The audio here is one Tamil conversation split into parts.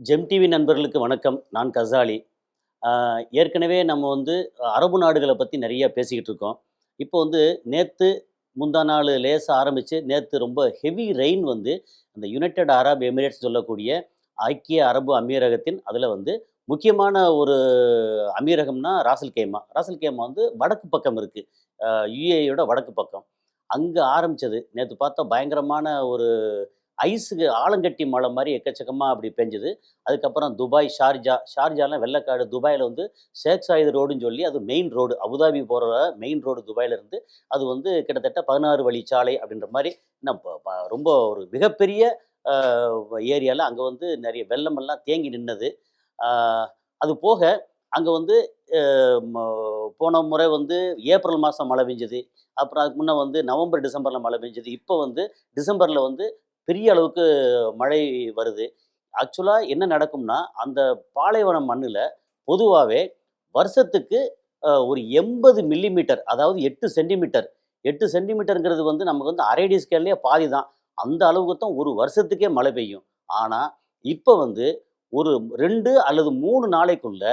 ஜெம் டிவி நண்பர்களுக்கு வணக்கம். நான் கசாலி. அ ஏற்கனவே நம்ம வந்து அரபு நாடுகள பத்தி நெறைய பேசிக்கிட்டு இருக்கோம். இப்போ வந்து நேத்து, முந்தா நாளு லேசா ஆரம்பிச்சு, நேத்து ரொம்ப ஹெவி ரெயின் வந்து அந்த யுனைட்டட் அரப் எமிரேட்ஸ் சொல்லக்கூடிய ஐக்கிய அரபு அமீரகத்தின் அதில வந்து முக்கியமான ஒரு அமீரகம்னா ராசல் கைமா. ராசல் கைமா வந்து வடக்கு பக்கம் இருக்கு. யுஏஇயோட வடக்கு பக்கம். அங்க ஆரம்பிச்சது. நேத்து பார்த்தா பயங்கரமான ஒரு ஐஸுக்கு ஆலங்கட்டி மழை மாரி எக்கச்சக்கமா அப்படி பெஞ்சது. அதுக்கப்புறம் துபாய், ஷார்ஜாலாம் வெள்ளக்காடு. துபாயில வந்து ஷேக் சாயித் ரோடுன்னு சொல்லி அது மெயின் ரோடு. அபுதாபி போற மெயின் ரோடு துபாயில இருந்து. அது வந்து கிட்டத்தட்ட 16 வழிச்சாலை அப்படின்ற மாரி இன்னும் ப ப ரொம்ப ஒரு மிகப்பெரிய அ ஏரியால அங்க வந்து நெறைய வெள்ளமெல்லாம் தேங்கி நின்னது. ஆ அது போக அங்க வந்து அ ம போன முறை வந்து ஏப்ரல் மாசம் மழை பெஞ்சது. அப்புறம் அதுக்கு முன்ன வந்து நவம்பர், டிசம்பர்ல மழை பெஞ்சது. இப்போ வந்து டிசம்பர்ல வந்து பெரிய அளவுக்கு மழை வருது. ஆக்சுவலா என்ன நடக்கும்னா, அந்த பாலைவன மண்ணுல பொதுவாவே வருஷத்துக்கு ஒரு 80 மில்லிமீட்டர் அதாவது 8 சென்டிமீட்டர் 8 சென்டிமீட்டர்ங்கிறது வந்து நமக்கு வந்து 1/2 அடி ஸ்கேல்லயே பாதி தான். அந்த அளவுக்கு தான் ஒரு வருஷத்துக்கே மழை பெய்யும். ஆனா, இப்ப வந்து ஒரு 2 அல்லது 3 நாளைக்குள்ள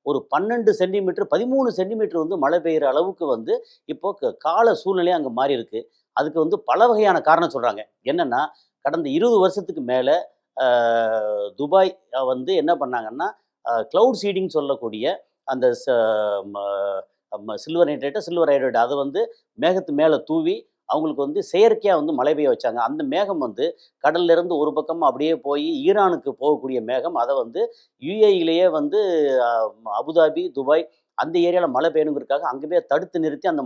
ஒரு 12 சென்டிமீட்டர், 13 சென்டிமீட்டர் வந்து மழை பெய்யுற அளவுக்கு வந்து இப்போ கால சூழ்நிலை அங்க மாறியிருக்கு. அதுக்கு வந்து பல வகையான காரணம் சொல்றாங்க. என்னன்னா, கடந்த 20 வருஷத்துக்கு மேல அ துபாய் வந்து என்ன பண்ணாங்கன்னா, கிளவுட் சீடிங் சொல்லக்கூடிய அந்த ம சில்வர் நைட்ரேட்டோ, சில்வர் ஹைட்ரேட் அத வந்து மேகத்து மேல தூவி, அவங்களுக்கு வந்து செயற்கையா வந்து மழை பெய்ய வச்சாங்க. அந்த மேகம் வந்து கடல்ல இருந்து ஒரு பக்கமா அப்படியே போய் ஈரானுக்கு போகக்கூடிய மேகம். அத வந்து யுஏஇலேயே வந்து அ அபுதாபி, துபாய் அந்த ஏரியால மழை பெய்யணுங்கிறதுக்காக அங்கவே தடுத்து நிறுத்தி அந்த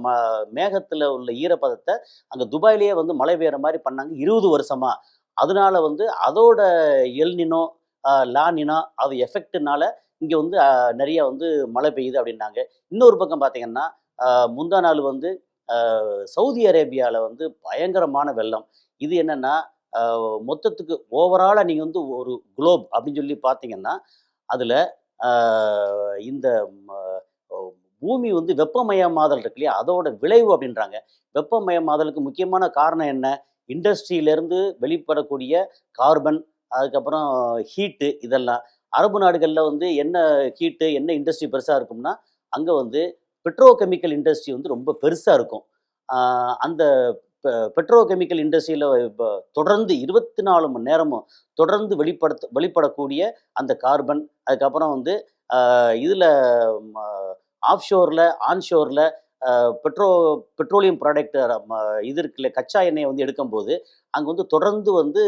மேகத்தில உள்ள ஈரப்பதத்த அங்க துபாயிலேயே வந்து மழை பெய்ற மாரி பண்ணாங்க 20 வருஷமா. அதனால வந்து அதோட எல் நினோ, லா நினா அது எஃபெக்ட்னால இங்க வந்து நெறைய வந்து மழை பெய்யுது அப்டின்னாங்க. இன்னொரு பக்கம் பார்த்தீங்கன்னா, அ முந்தா நாள் வந்து சவுதி அரேபியால வந்து பயங்கரமான வெள்ளம். இது என்னன்னா, மொத்தத்துக்கு ஓவராலா நீங்க வந்து ஒரு குளோப் அப்டின்னு சொல்லி பார்த்தீங்கன்னா, அதுல அ இந்த ம ஒ பூமி வந்து வெப்பமயமாதல் இருக்கு இல்லையா? அதோட விளைவு அப்டின்றாங்க. வெப்பமயமாதலுக்கு முக்கியமான காரணம் என்ன? இண்டஸ்ட்ரியிலேருந்து வெளிப்படக்கூடிய கார்பன், அதுக்கப்புறம் ஹீட்டு இதெல்லாம். அரபு நாடுகள்ல வந்து என்ன ஹீட்டு, என்ன இண்டஸ்ட்ரி பெருசா இருக்கும்னா, அங்க வந்து பெட்ரோ கெமிக்கல் இண்டஸ்ட்ரி வந்து ரொம்ப பெருசா இருக்கும். ஆ அந்த பெட்ரோ கெமிக்கல் இண்டஸ்ட்ரியில இப்ப தொடர்ந்து 24 மணி நேரமும் தொடர்ந்து வெளிப்படக்கூடிய அந்த கார்பன், அதுக்கப்புறம் வந்து இதுல ம ஆஃப்ஷோர்ல, ஆன்ஷோர்ல பெட்ரோ பெட்ரோலியம் ப்ராடக்ட் இது இருக்குல்ல, கச்சா எண்ணெய வந்து எடுக்கும்போது, அங்க வந்து தொடர்ந்து வந்து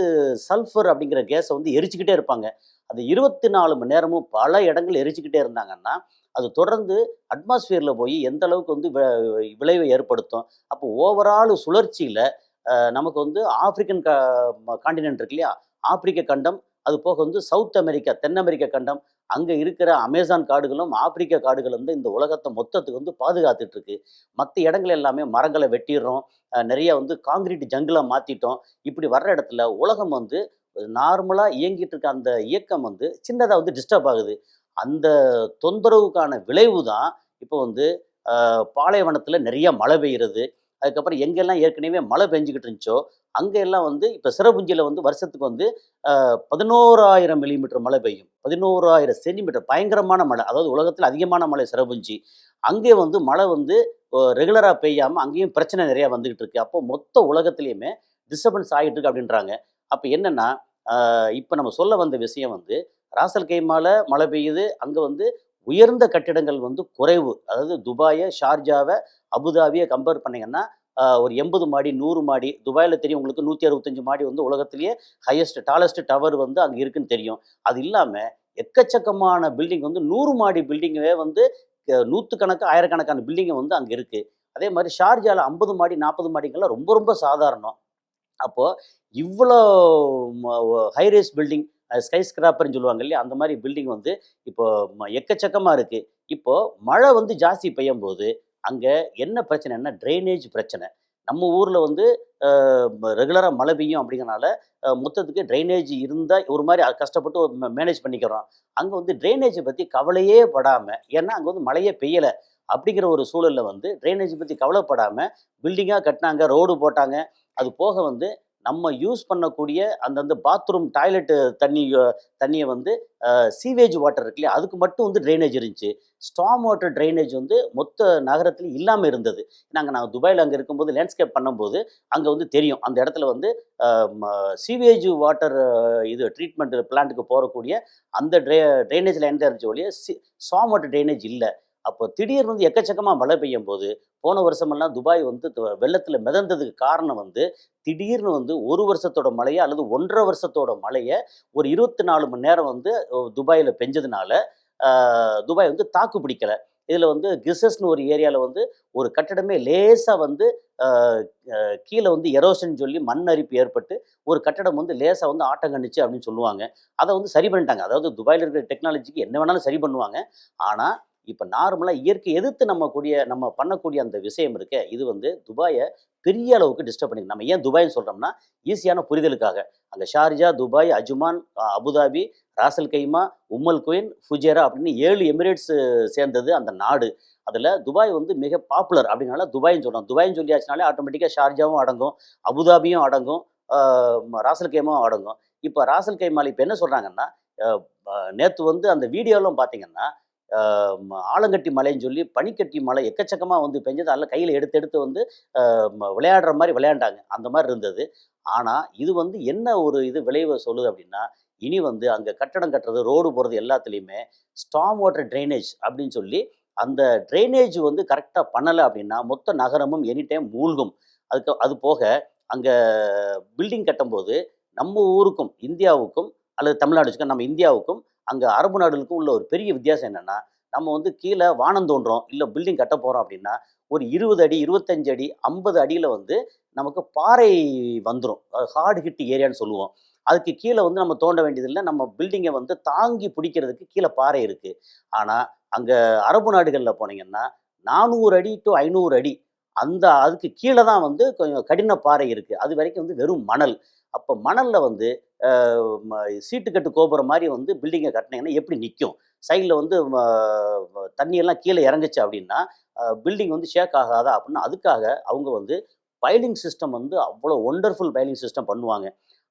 சல்ஃபர் அப்படிங்கிற கேஸ வந்து எரிச்சுக்கிட்டே இருப்பாங்க. அது 24 மணி நேரமும் பல இடங்கள்ல எரிச்சுக்கிட்டே இருந்தாங்கன்னா, அது தொடர்ந்து அட்மாஸ்பியர்ல போய் எந்த அளவுக்கு வந்து விளைவை ஏற்படுத்தும். அப்போ ஓவரால் சுழற்சியில நமக்கு வந்து ஆப்பிரிக்கன் கான்டினென்ட் இருக்கு இல்லையா? ஆப்பிரிக்க கண்டம், அது போக வந்து சவுத் அமெரிக்கா, தென் அமெரிக்க கண்டம், அங்க இருக்கிற அமேசான் காடுகளும், ஆப்பிரிக்க காடுகள் வந்து இந்த உலகத்த மொத்தத்துக்கு வந்து பாதுகாத்துட்டு இருக்கு. மத்த இடங்கள் எல்லாமே மரங்கள வெட்டிர்றோம். நெறைய வந்து கான்கிரீட் ஜங்கிலா மாத்திட்டோம். இப்படி வர்ற இடத்துல உலகம் வந்து நார்மலா இயங்கிட்டு இருக்க அந்த இயக்கம் வந்து சின்னதா வந்து டிஸ்டர்ப் ஆகுது. அந்த தொந்தரவுக்கான விளைவு தான் இப்போ வந்து பாலைவனத்தில நெறைய மழை பெய்யுறது. அதுக்கப்புறம் எங்கெல்லாம் ஏற்கனவே மழை பெஞ்சுகிட்டு இருந்துச்சோ, அங்க எல்லாம் வந்து இப்ப சிரபுஞ்சில வந்து வருஷத்துக்கு வந்து 11,000 மில்லிமீட்டர் மழை பெய்யும். 11,000 சென்டிமீட்டர் பயங்கரமான மழை. அதாவது உலகத்தில அதிகமான மழை சிரபுஞ்சி. அங்கே வந்து மழை வந்து ரெகுலரா பெய்யாம அங்கேயும் பிரச்சனை நெறைய வந்துகிட்டு இருக்கு. அப்போ மொத்த உலகத்திலயுமே டிஸ்டர்பன்ஸ் ஆயிட்டு இருக்கு அப்படின்றாங்க. அப்ப என்னன்னா, இப்ப நம்ம சொல்ல வந்த விஷயம் வந்து ராசல் கைமால மழை பெய்யுது. அங்க வந்து உயர்ந்த கட்டிடங்கள் வந்து குறைவு. அதாவது துபாய, ஷார்ஜாவ, அபுதாபிய கம்பேர் பண்ணீங்கன்னா, ஒரு 80 மாடி, 100 மாடி. துபாய்ல தெரியும் உங்களுக்கு 165 மாடி வந்து உலகத்திலேயே டாலஸ்ட் டவர் வந்து அங்க இருக்குன்னு தெரியும். அது இல்லாம எக்கச்சக்கமான பில்டிங் வந்து 100 மாடி பில்டிங்கே வந்து நூத்துக்கணக்கா, ஆயிரக்கணக்கான பில்டிங் வந்து அங்க இருக்கு. அதே மாரி ஷார்ஜால 50 மாடி, 40 மாடிங்கலாம் ரொம்ப ரொம்ப சாதாரணம். அப்போ இவ்வளோ ஹை ரைஸ் பில்டிங் ஸ்கை ஸ்கிராப்பர்ன்னு சொல்லுவாங்க இல்லையா? அந்த மாரி பில்டிங் வந்து இப்போ எக்கச்சக்கமா இருக்கு. இப்போ மழை வந்து ஜாஸ்தி பெய்யும்போது, அங்க என்ன பிரச்சனைன்னா, ட்ரெயினேஜ் பிரச்சனை. நம்ம ஊர்ல வந்து அ ரெகுலரா மழை பெய்யும் அப்படிங்கிறனால, மொத்தத்துக்கு ட்ரெயினேஜ் இருந்தா ஒரு மாரி கஷ்டப்பட்டு மேனேஜ் பண்ணிக்கிறோம். அங்க வந்து ட்ரெயினேஜ பத்தி கவலையே படாம, ஏன்னா அங்க வந்து மழையே பெய்யல. அப்படிங்கிற ஒரு சூழல்ல வந்து ட்ரெயினேஜ் பத்தி கவலைப்படாம பில்டிங்கா கட்டுனாங்க, ரோடு போட்டாங்க. அது போக வந்து நம்ம யூஸ் பண்ணக்கூடிய அந்தந்த பாத்ரூம் டாய்லெட்டு தண்ணியை வந்து சீவேஜ் வாட்டர் இருக்கு இல்லையா, அதுக்கு மட்டும் வந்து ட்ரைனேஜ் இருந்துச்சு. ஸ்டார்ம் வாட்டர் ட்ரைனேஜ் வந்து மொத்த நகரத்திலும் இல்லாமல் இருந்தது. நாங்கள் துபாயில் அங்கே இருக்கும்போது லேண்ட்ஸ்கேப் பண்ணும்போது அங்கே வந்து தெரியும். அந்த இடத்துல வந்து சீவேஜ் வாட்டர் இது ட்ரீட்மெண்ட் பிளான்ட்டுக்கு போகக்கூடிய அந்த ட்ரைனேஜ் லைன் தான் இருந்துச்சு ஒழிய ஸ்டார்ம் வாட்டர் ட்ரைனேஜ் இல்லை. அப்போ திடீர்னு வந்து எக்கச்சக்கமாக மழை பெய்யும் போது போன வருஷமெல்லாம் துபாய் வந்து வெள்ளத்தில் மிதந்ததுக்கு காரணம் வந்து திடீர்னு வந்து ஒரு வருஷத்தோட மழையை அல்லது 1.5 வருஷத்தோட மழையை ஒரு 24 மணி நேரம் வந்து துபாயில் பெஞ்சதுனால துபாய் வந்து தாக்கு பிடிக்கலை. இதில் வந்து கிசஸ்னு ஒரு ஏரியாவில் வந்து ஒரு கட்டடமே லேசாக வந்து கீழே வந்து எரோஷன் சொல்லி மண் அரிப்பு ஏற்பட்டு ஒரு கட்டடம் வந்து லேசாக வந்து ஆட்டம் கண்டுச்சு அப்படின்னு சொல்லுவாங்க. அதை வந்து சரி பண்ணிட்டாங்க. அதாவது துபாயில் இருக்கிற டெக்னாலஜிக்கு என்ன வேணாலும் சரி பண்ணுவாங்க. ஆனால் இப்போ நார்மலாக இயற்கை எதிர்த்து நம்ம பண்ணக்கூடிய அந்த விஷயம் இருக்கே, இது வந்து துபாயை பெரிய அளவுக்கு டிஸ்டர்ப் பண்ணிருக்கு. நம்ம ஏன் துபாய்ன்னு சொல்கிறோம்னா ஈஸியான புரிதலுக்காக. அங்கே ஷார்ஜா, துபாய், அஜ்மான், அபுதாபி, ராசல் கைமா, உம்மல் குயின், ஃபுஜேரா அப்படின்னு 7 எமிரேட்ஸ் சேர்ந்தது அந்த நாடு. அதில் துபாய் வந்து மிக பாப்புலர் அப்படின்னால துபாய்ன்னு சொல்கிறோம். துபாய்ன்னு சொல்லியாச்சுனாலே ஆட்டோமேட்டிக்காக ஷார்ஜாவும் அடங்கும், அபுதாபியும் அடங்கும், ராசல் கைமாவும் அடங்கும். இப்போ ராசல் கைமாவில் இப்போ என்ன சொல்கிறாங்கன்னா, நேற்று வந்து அந்த வீடியோலாம் பார்த்தீங்கன்னா ஆலங்கட்டி மலைன்னு சொல்லி பனிக்கட்டி மலை எக்கச்சக்கமாக வந்து பெஞ்சது. அதில் கையில் எடுத்து எடுத்து வந்து விளையாடுற மாதிரி விளையாண்டாங்க. அந்த மாதிரி இருந்தது. ஆனால் இது வந்து என்ன ஒரு விளைவை சொல்லுது அப்படின்னா, இனி வந்து அங்கே கட்டடம் கட்டுறது, ரோடு போகிறது எல்லாத்துலேயுமே ஸ்டார்ம் வாட்டர் ட்ரைனேஜ் அப்படின்னு சொல்லி அந்த ட்ரைனேஜ் வந்து கரெக்டாக பண்ணலை அப்படின்னா மொத்த நகரமும் எனி டைம் மூழ்கும். அது போக அங்கே பில்டிங் கட்டும்போது நம்ம ஊருக்கும் இந்தியாவுக்கும் அல்லது தமிழ்நாடு வச்சுக்க நம்ம இந்தியாவுக்கும் அங்கே அரபு நாடுகளுக்கும் உள்ள ஒரு பெரிய வித்தியாசம் என்னென்னா, நம்ம வந்து கீழே வானம் தோன்றோம் இல்லை பில்டிங் கட்ட போகிறோம் அப்படின்னா ஒரு 20 அடி 25 அடி 50 அடியில் வந்து நமக்கு பாறை வந்துடும். ஹார்டு ஹிட் ஏரியான்னு சொல்லுவோம். அதுக்கு கீழே வந்து நம்ம தோண்ட வேண்டியதில்லை. நம்ம பில்டிங்கை வந்து தாங்கி பிடிக்கிறதுக்கு கீழே பாறை இருக்குது. ஆனால் அங்கே அரபு நாடுகளில் போனீங்கன்னா 400 அடி டு 500 அடி அதுக்கு கீழே தான் வந்து கொஞ்சம் கடின பாறை இருக்குது. அது வரைக்கும் வந்து வெறும் மணல். அப்போ மணலில் வந்து சீட்டுக்கட்டு கோபுரம் மாதிரி வந்து பில்டிங்கை கட்டினீங்கன்னா எப்படி நிற்கும்? சைடில் வந்து தண்ணியெல்லாம் கீழே இறங்குச்சு அப்படின்னா பில்டிங் வந்து ஷேக் ஆகாதா அப்படின்னா அதுக்காக அவங்க வந்து பைலிங் சிஸ்டம் வந்து அவ்வளோ ஒண்டர்ஃபுல் பைலிங் சிஸ்டம் பண்ணுவாங்க.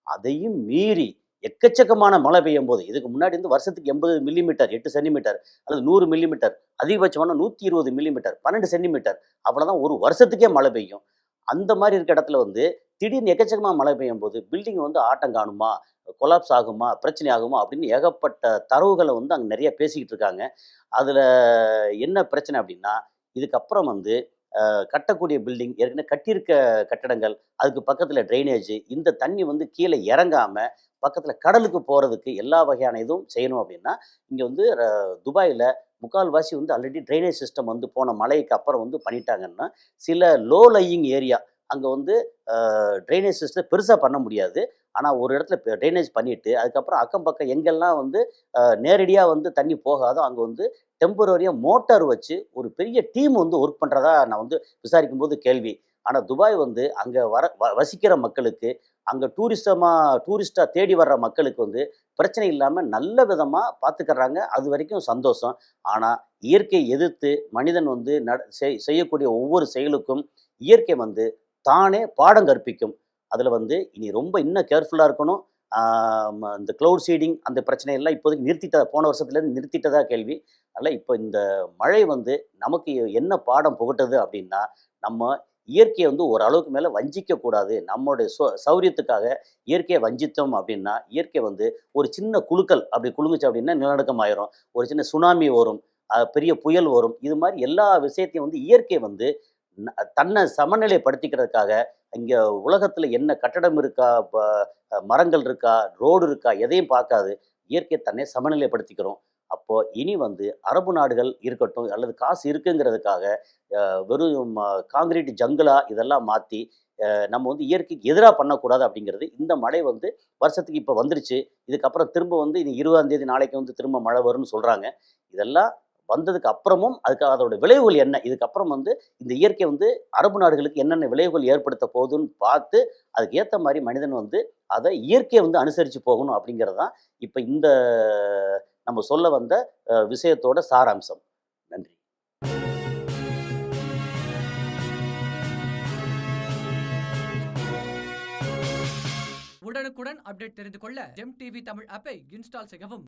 அதையும் மீறி எக்கச்சக்கமான மழை பெய்யும் போது இதுக்கு முன்னாடி வந்து வருஷத்துக்கு 80 மில்லிமீட்டர் 8 சென்டிமீட்டர் அல்லது 100 மில்லிமீட்டர் அதிகபட்சமான 120 மில்லிமீட்டர் 12 சென்டிமீட்டர் அவ்வளோதான் ஒரு வருஷத்துக்கே மழை பெய்யும். அந்த மாதிரி இருக்க இடத்துல வந்து திடீர்னு எக்கச்சக்கமாக மழை பெய்யும் போது பில்டிங் வந்து ஆட்டம் காணுமா, கொலாப்ஸ் ஆகுமா, பிரச்சனை ஆகுமா அப்படின்னு ஏகப்பட்ட தரவுகளை வந்து அங்கே நிறைய பேசிக்கிட்டு இருக்காங்க. அதில் என்ன பிரச்சனை அப்படின்னா, இதுக்கப்புறம் வந்து கட்டக்கூடிய பில்டிங் ஏற்கனவே கட்டியிருக்க கட்டடங்கள் அதுக்கு பக்கத்தில் ட்ரைனேஜ் இந்த தண்ணி வந்து கீழே இறங்காமல் பக்கத்தில் கடலுக்கு போகிறதுக்கு எல்லா வகையான இதுவும் செய்யணும் அப்படின்னா இங்கே வந்து துபாயில் முக்கால்வாசி வந்து ஆல்ரெடி ட்ரைனேஜ் சிஸ்டம் வந்து போன மழைக்கு அப்புறம் வந்து பண்ணிட்டாங்கன்னா சில லோ லையிங் ஏரியா அங்கே வந்து ட்ரைனேஜ் சிஸ்டம் பெருசாக பண்ண முடியாது. ஆனால் ஒரு இடத்துல ட்ரைனேஜ் பண்ணிவிட்டு அதுக்கப்புறம் அக்கம் பக்கம் எங்கெல்லாம் வந்து நேரடியாக வந்து தண்ணி போகாதோ அங்கே வந்து டெம்பரரியாக மோட்டார் வச்சு ஒரு பெரிய டீம் வந்து ஒர்க் பண்ணுறதா நான் வந்து விசாரிக்கும் போது கேள்வி. ஆனால் துபாய் வந்து அங்கே வசிக்கிற மக்களுக்கு அங்கே டூரிஸ்டாக தேடி வர்ற மக்களுக்கு வந்து பிரச்சனை இல்லாமல் நல்ல விதமாக பார்த்துக்கறாங்க. அது வரைக்கும் சந்தோஷம். ஆனால் இயற்கையை எதிர்த்து மனிதன் வந்து செய்யக்கூடிய ஒவ்வொரு செயலுக்கும் இயற்கை வந்து தானே பாடம் கற்பிக்கும். அதில் வந்து இனி ரொம்ப இன்னும் கேர்ஃபுல்லாக இருக்கணும். இந்த க்ளவுட் சீடிங் அந்த பிரச்சனையெல்லாம் இப்போதைக்கு போன வருஷத்துலேருந்து நிறுத்திட்டதா கேள்வி. அதனால் இப்போ இந்த மழை வந்து நமக்கு என்ன பாடம் புகட்டுது அப்படின்னா, நம்ம இயற்கையை வந்து ஓரளவுக்கு மேலே வஞ்சிக்கக்கூடாது. நம்மளுடைய சௌரியத்துக்காக இயற்கையை வஞ்சித்தோம் அப்படின்னா, இயற்கை வந்து ஒரு சின்ன குலுக்கல் அப்படி குலுங்குச்சு அப்படின்னா நிலநடுக்கம் ஆயிரும். ஒரு சின்ன சுனாமி வரும், பெரிய புயல் வரும். இது மாதிரி எல்லா விஷயத்தையும் வந்து இயற்கை வந்து தன்னை சமநிலைப்படுத்திக்கிறதுக்காக இங்கே உலகத்தில் என்ன கட்டடம் இருக்கா, மரங்கள் இருக்கா, ரோடு இருக்கா எதையும் பார்க்காது. இயற்கை தன்னை சமநிலைப்படுத்திக்கிறோம். அப்போது இனி வந்து அரபு நாடுகள் இருக்கட்டும் அல்லது காசு இருக்குங்கிறதுக்காக வெறும் காங்கிரீட் ஜங்கிளா இதெல்லாம் மாற்றி நம்ம வந்து இயற்கைக்கு எதிராக பண்ணக்கூடாது அப்படிங்கிறது இந்த மழை வந்து வருஷத்துக்கு இப்போ வந்துருச்சு. இதுக்கப்புறம் திரும்ப வந்து இது 20ஆம் தேதி நாளைக்கு வந்து திரும்ப மழை வரும்னு சொல்கிறாங்க. இதெல்லாம் வந்ததுக்கு அப்புறமும் அதோட விளைவுகள் என்ன, இதுக்கப்புறம் வந்து இந்த இயற்கை வந்து அரபு நாடுகளுக்கு என்னென்ன விளைவுகள் ஏற்படுத்த போகுதுன்னு பார்த்து அதுக்கு ஏற்ற மாதிரி மனிதன் வந்து அதை இயற்கையை வந்து அனுசரித்து போகணும் அப்படிங்கிறது தான் இப்போ இந்த நம்ம சொல்ல வந்த விஷயத்தோட சாராம்சம். நன்றி. உடனுக்குடன் அப்டேட் தெரிந்து கொள்ள ஜெம் டிவி தமிழ் ஆப்பை இன்ஸ்டால் செய்யவும்.